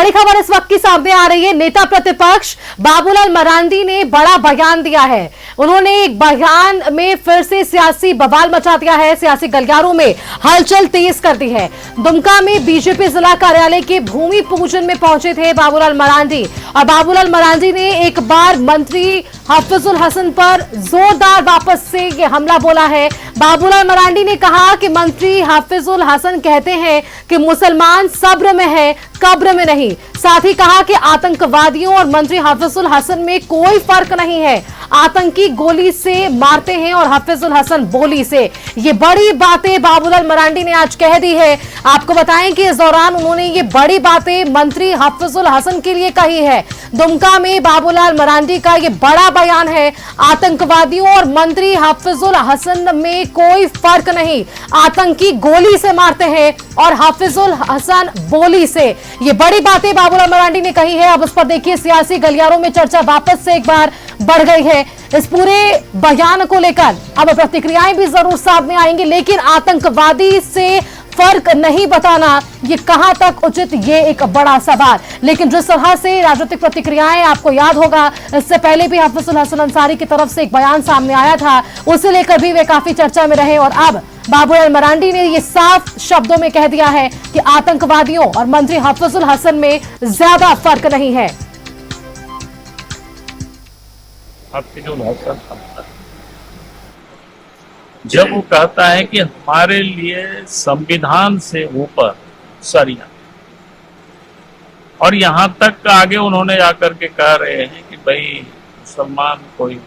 बड़ी खबर इस वक्त की सामने आ रही है। नेता प्रतिपक्ष बाबूलाल मरांडी ने बड़ा बयान दिया है। उन्होंने एक बयान में फिर से सियासी बवाल मचा दिया है, सियासी गलियारों में हलचल तेज कर दी है। दुमका में बीजेपी जिला कार्यालय के भूमि पूजन में पहुंचे थे बाबूलाल मरांडी और बाबूलाल मरांडी ने एक बार मंत्री हाफिजुल हसन पर जोरदार वापस से ये हमला बोला है। बाबूलाल मरांडी ने कहा कि मंत्री हाफिजुल हसन कहते हैं कि मुसलमान सब्र में है, कब्र में नहीं। साथ ही कहा कि आतंकवादियों और मंत्री हाफिजुल हसन में कोई फर्क नहीं है, आतंकी गोली से मारते हैं और हाफिजुल हसन बोली से। ये बड़ी बातें बाबूलाल मरांडी ने आज कह दी है। आपको बताएं कि इस दौरान उन्होंने ये बड़ी बातें मंत्री हाफिजुल हसन के लिए कही है। दुमका में बाबूलाल मरांडी का ये बड़ा बयान है, आतंकवादियों और मंत्री हाफिजुल हसन में कोई फर्क नहीं, आतंकी गोली से मारते हैं और हाफिजुल हसन बोली से। ये बड़ी बातें बाबूलाल मरांडी ने कही है। अब उस पर देखिए सियासी गलियारों में चर्चा वापस से एक बार बढ़ गई है। इस पूरे बयान को लेकर अब प्रतिक्रियाएं भी जरूर सामने आएंगी, लेकिन आतंकवादी से फर्क नहीं बताना ये कहां तक उचित, ये एक बड़ा सवाल। लेकिन जिस तरह से राजनीतिक प्रतिक्रियाएं, आपको याद होगा इससे पहले भी हाफिजुल हसन अंसारी की तरफ से एक बयान सामने आया था, उसे लेकर भी वे काफी चर्चा में रहे। और अब बाबूलाल मरांडी ने ये साफ शब्दों में कह दिया है कि आतंकवादियों और मंत्री हाफिजुल हसन में ज्यादा फर्क नहीं है। जब वो कहता है कि हमारे लिए संविधान से ऊपर सरिया, और यहां तक आगे उन्होंने आकर के कह रहे हैं कि भाई मुसलमान कोई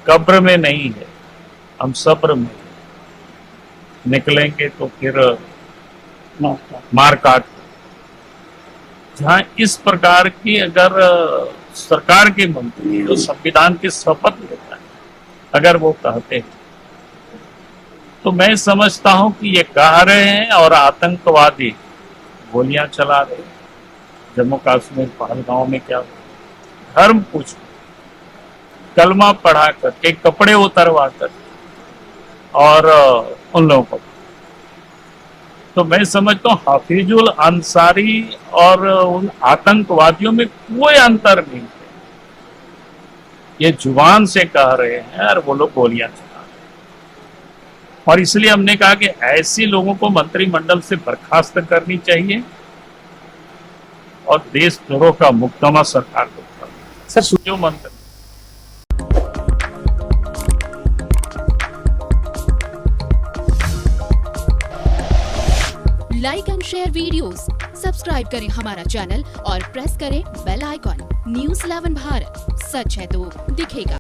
कब्र में नहीं है, हम सब्र में निकलेंगे तो फिर मार काट। जहां इस प्रकार की अगर सरकार के मंत्री जो संविधान की शपथ लेता है, अगर वो कहते हैं तो मैं समझता हूं कि ये कह रहे हैं और आतंकवादी गोलियां चला रहे हैं। जम्मू कश्मीर पहलगांव में क्या धर्म पूछ, कलमा पढ़ा करके, कपड़े उतरवा कर और उन लोगों को, तो मैं समझता हूँ हाफिजुल अंसारी और उन आतंकवादियों में कोई अंतर नहीं है। ये जुबान से कह रहे हैं और वो लोग गोलियां चला रहे हैं। और इसलिए हमने कहा कि ऐसे लोगों को मंत्रिमंडल से बर्खास्त करनी चाहिए और देशद्रोह का मुकदमा सरकार को करना। सर जो मंत्री like and share videos, subscribe करें हमारा चैनल और प्रेस करें बेल आइकॉन। न्यूज़ 11 भारत, सच है तो दिखेगा।